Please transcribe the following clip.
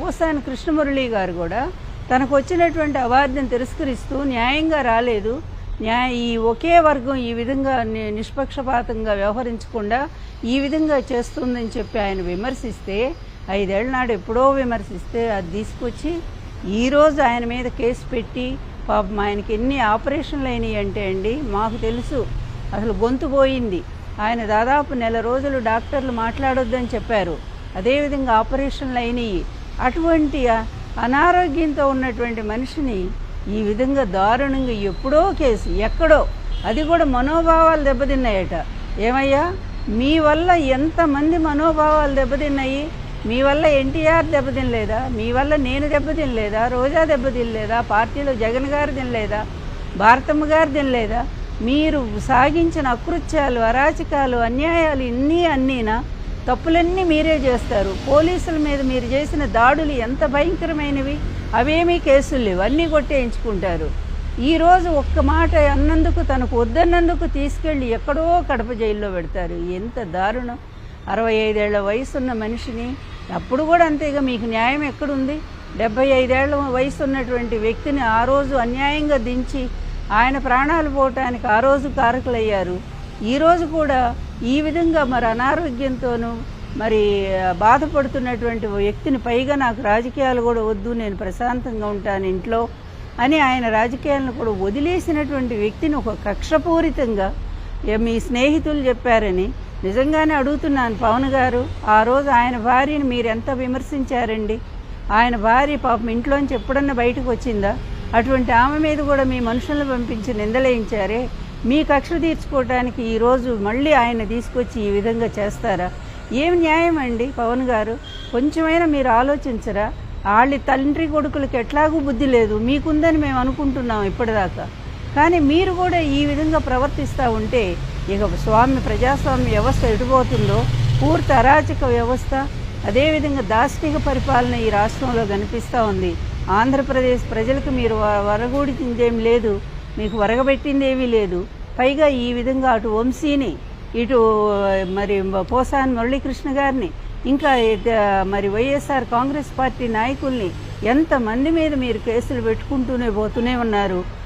పోసాని కృష్ణమురళి గారు కూడా తనకు వచ్చినటువంటి అవార్డును తిరస్కరిస్తూ న్యాయంగా రాలేదు, ఈ ఒకే వర్గం ఈ విధంగా నిష్పక్షపాతంగా వ్యవహరించకుండా ఈ విధంగా చేస్తుందని చెప్పి ఆయన విమర్శిస్తే, 5 ఏళ్ల నాడు ఎప్పుడో విమర్శిస్తే అది తీసుకొచ్చి ఈరోజు ఆయన మీద కేసు పెట్టి పాపం ఆయనకి ఎన్ని ఆపరేషన్లు అయినాయి అంటే అండి మాకు తెలుసు. అసలు గొంతు పోయింది. ఆయన దాదాపు నెల రోజులు డాక్టర్లు మాట్లాడొద్దని చెప్పారు. అదేవిధంగా ఆపరేషన్లు అయినాయి. అటువంటి అనారోగ్యంతో ఉన్నటువంటి మనిషిని ఈ విధంగా దారుణంగా ఎప్పుడో కేసు ఎక్కడో, అది కూడా మనోభావాలు దెబ్బతిన్నాయట. ఏమయ్యా, మీ వల్ల ఎంతమంది మనోభావాలు దెబ్బతిన్నాయి? మీ వల్ల ఎన్టీఆర్ దెబ్బతినలేదా? మీ వల్ల నేను దెబ్బతినలేదా? రోజా దెబ్బతినలేదా? పార్టీలో జగన్ గారు తినలేదా? భారతమ్మ గారు తినలేదా? మీరు సాగించిన అకృత్యాలు, అరాచకాలు, అన్యాయాలు అన్నీనా తప్పులన్నీ మీరే చేస్తారు. పోలీసుల మీద మీరు చేసిన దాడులు ఎంత భయంకరమైనవి! అవేమీ కేసులు లేవు, అన్నీ కొట్టేయించుకుంటారు. ఈరోజు ఒక్క మాట అన్నందుకు, తనకు వద్దన్నందుకు తీసుకెళ్ళి ఎక్కడో కడప జైల్లో పెడతారు. ఎంత దారుణం! 65 ఏళ్ల వయసున్న మనిషిని అప్పుడు కూడా అంతేగా, మీకు న్యాయం ఎక్కడుంది? 75 ఏళ్ల వయసు ఉన్నటువంటి వ్యక్తిని ఆ రోజు అన్యాయంగా దించి ఆయన ప్రాణాలు పోవటానికి ఆ రోజు కారకులయ్యారు. ఈరోజు కూడా ఈ విధంగా మరి అనారోగ్యంతోనూ మరి బాధపడుతున్నటువంటి వ్యక్తిని, పైగా నాకు రాజకీయాలు కూడా వద్దు, నేను ప్రశాంతంగా ఉంటాను ఇంట్లో అని ఆయన రాజకీయాలను కూడా వదిలేసినటువంటి వ్యక్తిని ఒక కక్షపూరితంగా మీ స్నేహితులు చెప్పారని నిజంగానే అడుగుతున్నాను. పవన్ గారు, ఆ రోజు ఆయన భార్యని మీరు ఎంత విమర్శించారండి? ఆయన భార్య పాపం ఇంట్లోంచి ఎప్పుడన్నా బయటకు వచ్చిందా? అటువంటి ఆమె మీద కూడా మీ మనుషులను పంపించి నిందలేయించారే. మీ కక్ష తీర్చుకోవడానికి ఈరోజు మళ్ళీ ఆయన తీసుకొచ్చి ఈ విధంగా చేస్తారా? ఏం న్యాయం అండి పవన్ గారు? కొంచెమైనా మీరు ఆలోచించరా? వాళ్ళ తండ్రి కొడుకులకి ఎట్లాగూ బుద్ధి లేదు, మీకుందని మేము అనుకుంటున్నాం ఇప్పటిదాకా. కానీ మీరు కూడా ఈ విధంగా ప్రవర్తిస్తూ ఉంటే ఇక ప్రజాస్వామ్య వ్యవస్థ ఎటుపోతుందో, పూర్తి అరాచక వ్యవస్థ, అదేవిధంగా దాష్టిక పరిపాలన ఈ రాష్ట్రంలో కనిపిస్తూ ఉంది. ఆంధ్రప్రదేశ్ ప్రజలకు మీరు వరగూడిందేం లేదు, మీకు వరగబెట్టింది ఏమీ లేదు. పైగా ఈ విధంగా అటు వంశీని, ఇటు మరి పోసాని మురళీకృష్ణ గారిని, ఇంకా మరి వైఎస్ఆర్ కాంగ్రెస్ పార్టీ నాయకుల్ని ఎంతమంది మీద మీరు కేసులు పెట్టుకుంటూనే పోతూనే ఉన్నారు.